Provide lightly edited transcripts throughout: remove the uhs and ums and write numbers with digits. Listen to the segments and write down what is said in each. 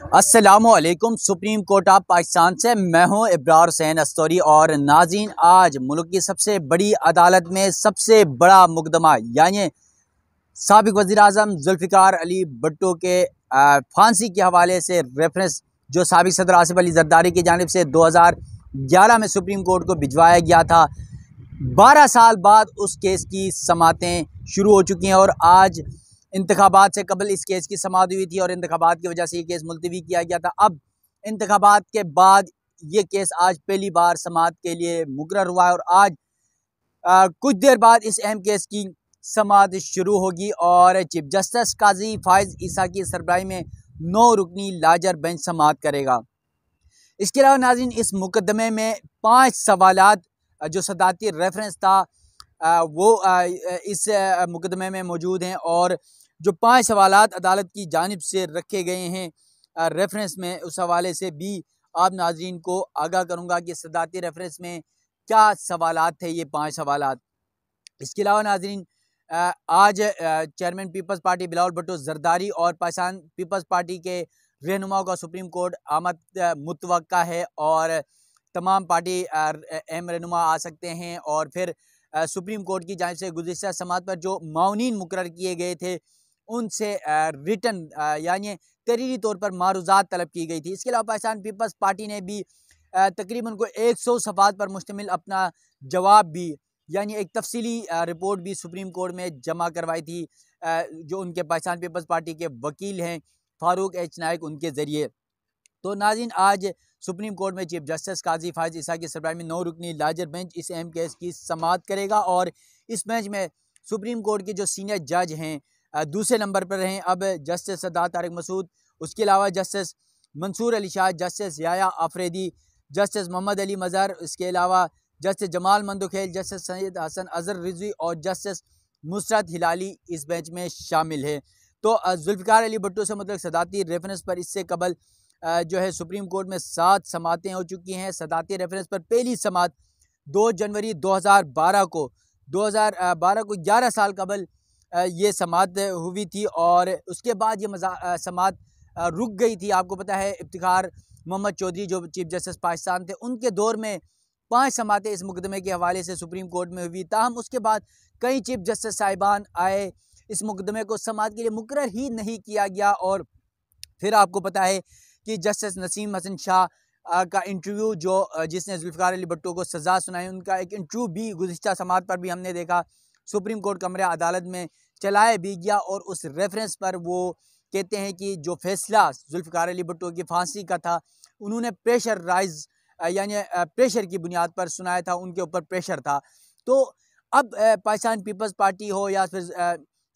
अस्सलामुअलैकुम। Supreme court of Pakistan से मैं हूं इब्रार हुसैन अस्तौरी। और नाज़रीन, आज मुल्क की सबसे बड़ी अदालत में सबसे बड़ा मुकदमा यानी साबिक वज़ीर आज़म जुल्फ़िकार अली भुट्टो के फांसी के हवाले से रेफरेंस जो साबिक सदर आसिफ अली ज़रदारी की जानिब से 2011 में सुप्रीम कोर्ट को भिजवाया गया था। 12 साल बाद उस केस की समातें शुरू हो चुकी हैं और आज इंतखाबात से कबल इस केस की समाअत हुई थी और इंतखाबात की वजह से ये केस मुलतवी किया गया था। अब इंतखाबात के बाद ये केस आज पहली बार समाअत के लिए मुकर्रर हुआ है और आज कुछ देर बाद इस अहम केस की समाअत शुरू होगी और चीफ जस्टिस काजी फाइज ईसा की सरबराही में 9 रुकनी लार्जर बेंच समाअत करेगा। इसके अलावा नाज़रीन, इस मुकदमे में 5 सवालात जो सदाती रेफरेंस था वो इस मुकदमे में मौजूद हैं और जो 5 सवालात अदालत की जानिब से रखे गए हैं रेफरेंस में, उस हवाले से भी आप नाज़रीन को आगाह करूँगा कि सदाती रेफरेंस में क्या सवालात थे, ये 5 सवालात। इसके अलावा नाज़रीन, आज chairman peoples party Bilawal Bhutto Zardari और पाकिस्तान पीपल्स पार्टी के रहनुमाओं का सुप्रीम कोर्ट आमद मुतवक्का है और तमाम पार्टी अहम रहनुमा आ सकते हैं। और फिर सुप्रीम कोर्ट की जानिब से गुज़िश्ता समाअत पर जो माउनीन मुकर्रर किए गए थे उनसे रिटन यानी तहरीरी तौर पर मारूज़ात तलब की गई थी। इसके अलावा पाकिस्तान पीपल्स पार्टी ने भी तकरीबन को 100 सफ़ात पर मुश्तमिल अपना जवाब भी यानी एक तफसीली रिपोर्ट भी सुप्रीम कोर्ट में जमा करवाई थी, जो उनके पाकिस्तान पीपल्स पार्टी के वकील हैं फारूक एच नायक, उनके ज़रिए। तो नाज़रीन, आज सुप्रीम कोर्ट में चीफ जस्टिस काजी फाइज ईसा की सरबराही में 9 रुकनी लार्जर बेंच इस अहम केस की समाअत करेगा और इस बेंच में सुप्रीम कोर्ट के जो सीनियर जज हैं दूसरे नंबर पर हैं अब जस्टिस सदात तारिक मसूद, उसके अलावा justice Mansoor Ali Shah, justice Yahya Afridi, justice Mohammad Ali Mazhar, इसके अलावा जस्टिस जमाल मंदोखेल, जस्टिस सैयद हसन अजहर रिजवी और जस्टिस नुसरत हिलाली इस बेंच में शामिल है। तो जुल्फ़िकार अली भुट्टो से मतलब सदाती रेफरेंस पर इससे कबल जो है सुप्रीम कोर्ट में 7 समातें हो चुकी हैं। सदाती रेफरेंस पर पहली समात 2 जनवरी 2012 को 11 साल कबल ये समात हुई थी और उसके बाद ये समात रुक गई थी। आपको पता है इफ्तिखार मोहम्मद चौधरी जो चीफ जस्टिस पाकिस्तान थे, उनके दौर में 5 समातें इस मुकदमे के हवाले से सुप्रीम कोर्ट में हुई। ताहम उसके बाद कई चीफ जस्टिस साहिबान आए, इस मुकदमे को समात के लिए मुकर्रर ही नहीं किया गया। और फिर आपको पता है कि जस्टिस नसीम हसन शाह का इंटरव्यू जो जिसने जुल्फ़िकार अली भुट्टो को सज़ा सुनाई, उनका एक इंटरव्यू भी गुज़िश्ता समात पर भी हमने देखा, सुप्रीम कोर्ट कमरे अदालत में चलाया भी गया और उस रेफरेंस पर वो कहते हैं कि जो फैसला जुल्फ़िकार अली भुट्टो की फांसी का था उन्होंने प्रेशर राइज यानी प्रेशर की बुनियाद पर सुनाया था, उनके ऊपर प्रेशर था। तो अब पाकिस्तान पीपल्स पार्टी हो या फिर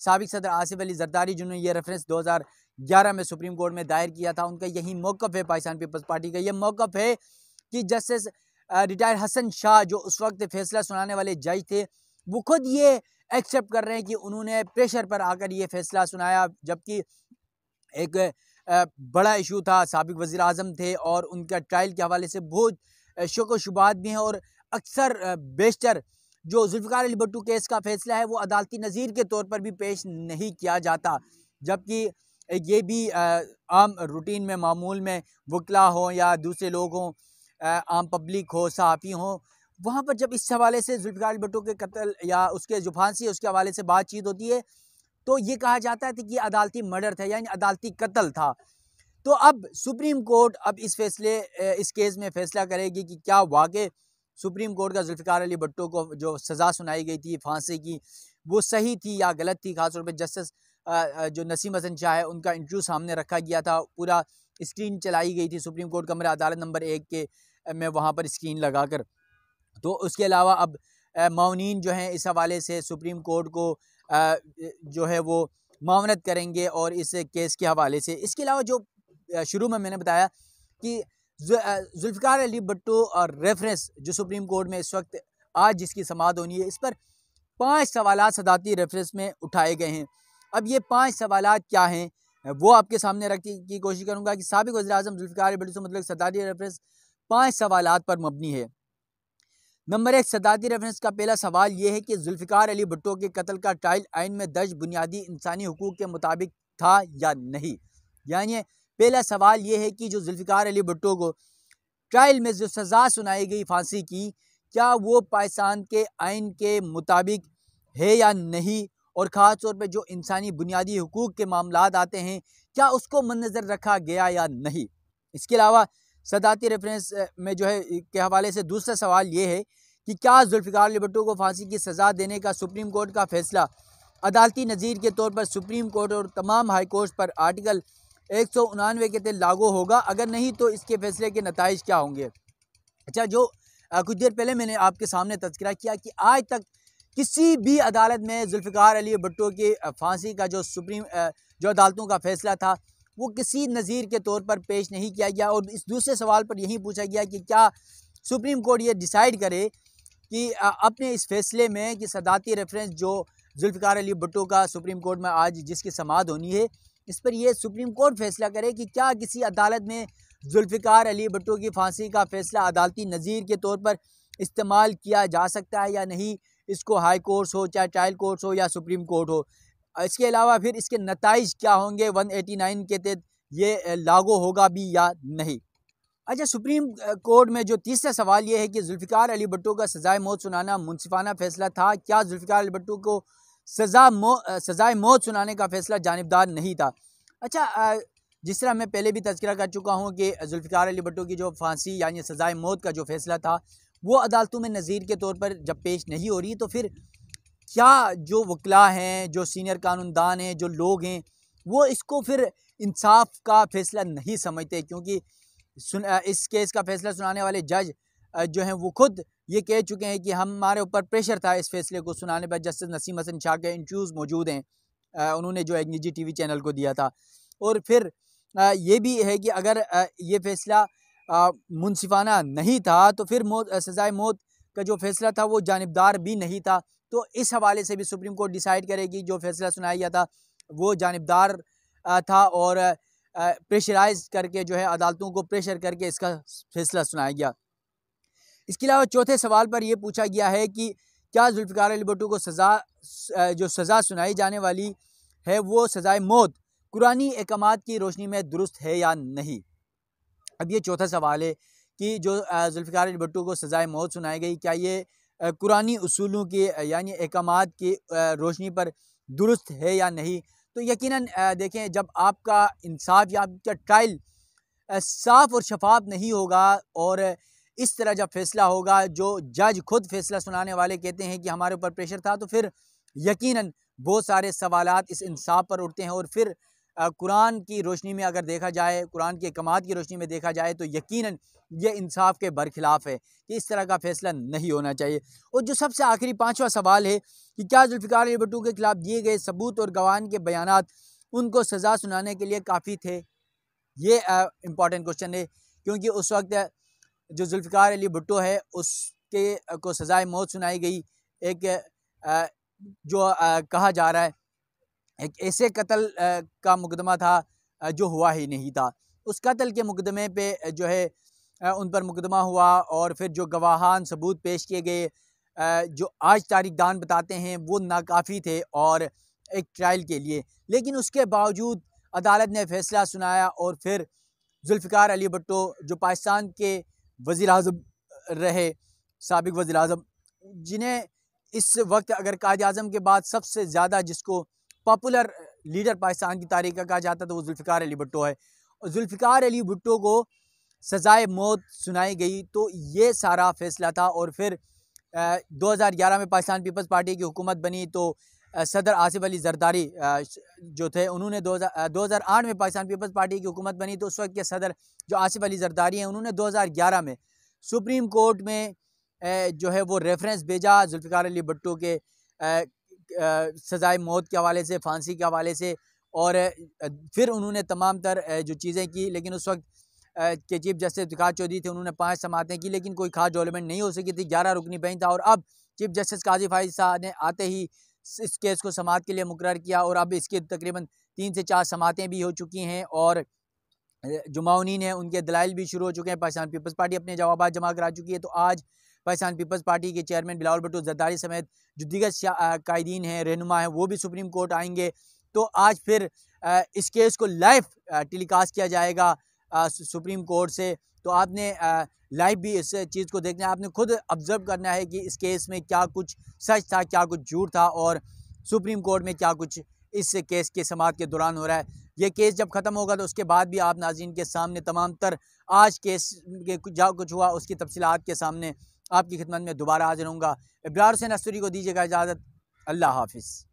साबिक सदर आसिफ अली जरदारी जिन्होंने ये रेफरेंस 2011 में सुप्रीम कोर्ट में दायर किया था, उनका यही मौक़िफ़ है। पाकिस्तान पीपल्स पार्टी का ये मौक़िफ़ है कि जस्टिस रिटायर हसन शाह जो उस वक्त फैसला सुनाने वाले जज थे, वो खुद ये एक्सेप्ट कर रहे हैं कि उन्होंने प्रेशर पर आकर ये फैसला सुनाया, जबकि एक बड़ा इशू था, साबिक वज़ीर आज़म थे और उनका ट्रायल के हवाले से बहुत शक व शुबहात भी हैं और अक्सर बेशतर जो जुल्फ़िकार अली भुट्टो केस का फ़ैसला है वो अदालती नज़ीर के तौर पर भी पेश नहीं किया जाता, जबकि ये भी आम रूटीन में मामूल में वकला हों या दूसरे लोग हों, आम पब्लिक हो, सहाफ़ी हों, वहाँ पर जब इस हवाले से जुल्फ़िकार अली भुट्टो के कत्ल या उसके जो फांसी है उसके हवाले से बातचीत होती है तो ये कहा जाता है कि अदालती मर्डर था यानी अदालती कत्ल था। तो अब सुप्रीम कोर्ट अब इस केस में फ़ैसला करेगी कि क्या वाक़ई सुप्रीम कोर्ट का जुल्फ़िकार अली भुट्टो को जो सज़ा सुनाई गई थी फांसी की वो सही थी या गलत थी। ख़ासतौर पर जस्टिस जो नसीम हसन शाह है उनका इंटरव्यू सामने रखा गया था, पूरा स्क्रीन चलाई गई थी सुप्रीम कोर्ट कमरा अदालत नंबर 1 के में वहाँ पर स्क्रीन लगा कर। तो उसके अलावा अब माउनीन जो हैं इस हवाले से सुप्रीम कोर्ट को जो है वो मावनत करेंगे और इस केस के हवाले से। इसके अलावा जो शुरू में मैंने बताया कि जुल्फ़िकार अली भुट्टो और रेफरेंस जो सुप्रीम कोर्ट में इस वक्त आज जिसकी समाअत होनी है, इस पर 5 सवालात सदाती रेफरेंस में उठाए गए हैं। अब ये 5 सवालात क्या हैं वो आपके सामने रखने की कोशिश करूँगा कि साबिक वज़ीर आज़म जुल्फ़िकार अली भुट्टो से मतलब सदाती रेफरेंस 5 सवालात पर मबनी है। नंबर 1, सदाती रेफरेंस का पहला सवाल ये है कि जुल्फ़िकार अली भुट्टो के कत्ल का ट्रायल आइन में दर्ज बुनियादी इंसानी हुकूक के मुताबिक था या नहीं। यानी पहला सवाल ये है कि जो जुल्फ़िकार अली भुट्टो को ट्रायल में जो सज़ा सुनाई गई फांसी की, क्या वो पाकिस्तान के आइन के मुताबिक है या नहीं, और ख़ास तौर पे जो इंसानी बुनियादी हुकूक़ के मामलात आते हैं, क्या उसको मद्देनज़र रखा गया या नहीं। इसके अलावा सदाती रेफरेंस में जो है के हवाले से दूसरा सवाल ये है कि क्या जुल्फ़िकार अली भुट्टो को फांसी की सज़ा देने का सुप्रीम कोर्ट का फ़ैसला अदालती नज़ीर के तौर पर सुप्रीम कोर्ट और तमाम हाई कोर्ट पर आर्टिकल 199 के तहत लागू होगा? अगर नहीं तो इसके फ़ैसले के नताइज क्या होंगे? अच्छा, जो कुछ देर पहले मैंने आपके सामने तज़किरा किया कि आज तक किसी भी अदालत में जुल्फ़िकार अली भुट्टो की फांसी का जो जो अदालतों का फ़ैसला था, वो किसी नज़ीर के तौर पर पेश नहीं किया गया। और इस दूसरे सवाल पर यही पूछा गया कि क्या सुप्रीम कोर्ट ये डिसाइड करे कि अपने इस फ़ैसले में कि सदाती रेफरेंस जो जुल्फ़िकार अली भुट्टो का सुप्रीम कोर्ट में आज जिसकी समाअत होनी है, इस पर यह सुप्रीम कोर्ट फैसला करे कि क्या किसी अदालत में जुल्फ़िकार अली भुट्टो की फांसी का फ़ैसला अदालती नज़ीर के तौर पर इस्तेमाल किया जा सकता है या नहीं। इसको हाई कोर्ट्स हो, चाहे ट्रायल कोर्ट्स हो या सुप्रीम कोर्ट हो। इसके अलावा फिर इसके नताइज क्या होंगे, 189 के तहत ये लागू होगा भी या नहीं। अच्छा, सुप्रीम कोर्ट में जो तीसरा सवाल ये है कि जुल्फ़िकार अली भुट्टो का सज़ाए मौत सुनाना मुनसिफाना फ़ैसला था। क्या जुल्फ़िकार अली भुट्टो को सज़ाए मौत सुनाने का फ़ैसला जानिबदार नहीं था? अच्छा, जिस तरह मैं पहले भी तज़किरा कर चुका हूँ कि जुल्फ़िकार अली भुट्टो की जो फांसी यानी सज़ाए मौत का जो फ़ैसला था, वो अदालतों में नज़ीर के तौर पर जब पेश नहीं हो रही, तो फिर क्या जो वकला हैं, जो सीनियर कानूनदान हैं, जो लोग हैं, वो इसको फिर इंसाफ का फ़ैसला नहीं समझते, क्योंकि इस केस का फ़ैसला सुनाने वाले जज जो हैं वो खुद ये कह चुके हैं कि हमारे ऊपर प्रेशर था इस फैसले को सुनाने पर। जस्टिस नसीम हसन शाह के इंटरव्यूज़ मौजूद हैं, उन्होंने जो एक निजी टीवी चैनल को दिया था। और फिर ये भी है कि अगर ये फ़ैसला मुनसिफाना नहीं था, तो फिर सज़ाए मौत का जो फ़ैसला था वो जानिबदार भी नहीं था। तो इस हवाले से भी सुप्रीम कोर्ट डिसाइड करेगी जो फ़ैसला सुनाया गया था वो जानिबदार था, और प्रेशराइज करके जो है अदालतों को प्रेशर करके इसका फ़ैसला सुनाया गया। इसके अलावा चौथे सवाल पर यह पूछा गया है कि क्या जुल्फ़िकार अली भुट्टो को जो सज़ा सुनाई जाने वाली है वो सज़ाए मौत कुरानी अहकामात की रोशनी में दुरुस्त है या नहीं। अब ये चौथा सवाल है कि जो जुल्फ़िकार अली भुट्टो को सज़ाए मौत सुनाई गई, क्या ये कुरानी उसूलों की यानी अहकामात की रोशनी पर दुरुस्त है या नहीं। तो यकीनन देखें, जब आपका इंसाफ या आपका ट्रायल साफ़ और शफाफ नहीं होगा और इस तरह जब फैसला होगा, जो जज खुद फैसला सुनाने वाले कहते हैं कि हमारे ऊपर प्रेशर था, तो फिर यकीनन बहुत सारे सवालात इस इंसाफ पर उठते हैं। और फिर कुरान की रोशनी में अगर देखा जाए, कुरान के अहकामात की रोशनी में देखा जाए, तो यकीनन ये इंसाफ के बरखिलाफ़ है कि इस तरह का फ़ैसला नहीं होना चाहिए। और जो सबसे आखिरी पाँचवा सवाल है कि क्या जुल्फ़िकार अली भुट्टो के खिलाफ दिए गए सबूत और गवाह के बयानात उनको सज़ा सुनाने के लिए काफ़ी थे। ये इम्पॉर्टेंट क्वेश्चन है, क्योंकि उस वक्त जो जुल्फ़िकार अली भुट्टो है उसके को सज़ाए मौत सुनाई गई। एक जो कहा जा रहा है एक ऐसे कत्ल का मुकदमा था जो हुआ ही नहीं था। उस कत्ल के मुकदमे पे जो है उन पर मुकदमा हुआ, और फिर जो गवाहान सबूत पेश किए गए जो आज तारीखदान बताते हैं वो नाकाफ़ी थे और एक ट्रायल के लिए। लेकिन उसके बावजूद अदालत ने फ़ैसला सुनाया, और फिर जुल्फ़िकार अली भुट्टो जो पाकिस्तान के वज़ीर-ए-आज़म रहे, साबिक़ वज़ीर-ए-आज़म, जिन्हें इस वक्त अगर कायद-ए-आज़म के बाद सबसे ज़्यादा जिसको पॉपुलर लीडर पाकिस्तान की तारीख़ का कहा जाता है, तो वो जुल्फ़िकार अली भुट्टो है। और जुल्फ़िकार अली भुट्टो को सज़ाए मौत सुनाई गई, तो ये सारा फ़ैसला था। और फिर 2011 में पाकिस्तान पीपल्स पार्टी की हुकूमत बनी, तो सदर आसिफ अली ज़रदारी जो थे उन्होंने 2008 में पाकिस्तान पीपल्स पार्टी की हुकूमत बनी, तो उस वक्त के सदर जो आसिफ अली ज़रदारी हैं उन्होंने 2011 में सुप्रीम कोर्ट में जो है वो रेफरेंस भेजा जुल्फ़िकार अली भुट्टो के सज़ाए मौत के हवाले से, फांसी के हवाले से। और फिर उन्होंने तमाम तर जो चीज़ें की, लेकिन उस वक्त के चीफ जस्टिस इफ्तिखार चौधरी थे, उन्होंने 5 समाअतें की, लेकिन कोई खास डेवलपमेंट नहीं हो सकी थी। 11 रुकनी बेंच था, और अब चीफ जस्टिस काज़ी फाइज़ साहब ने आते ही इस केस को समाअत के लिए मुकर्रर किया, और अब इसकी तकरीबन 3 से 4 समाअतें भी हो चुकी हैं, और जो माउनीन हैं उनके दलाइल भी शुरू हो चुके हैं। पाकिस्तान पीपल्स पार्टी अपने जवाब जमा करा चुकी है। तो आज पाकिस्तान पीपल्स पार्टी के चेयरमैन बिलावल भुट्टो ज़रदारी समेत जो दीगर कायदीन हैं, रहनुमा हैं, वो भी सुप्रीम कोर्ट आएंगे, तो आज फिर इस केस को लाइव टेलीकास्ट किया जाएगा सुप्रीम कोर्ट से। तो आपने लाइव भी इस चीज़ को देखना है, आपने खुद ऑब्ज़र्व करना है कि इस केस में क्या कुछ सच था, क्या कुछ झूठ था, और सुप्रीम कोर्ट में क्या कुछ इस केस के समाअत के दौरान हो रहा है। ये केस जब ख़त्म होगा तो उसके बाद भी आप नाज़रीन के सामने तमाम तर आज केस के जो कुछ हुआ उसकी तफसीलात के सामने आपकी खिदमत में दोबारा हाजिर होऊंगा। इब्रार हुसैन अस्तूरी को दीजिएगा इजाज़त। अल्लाह हाफिज़।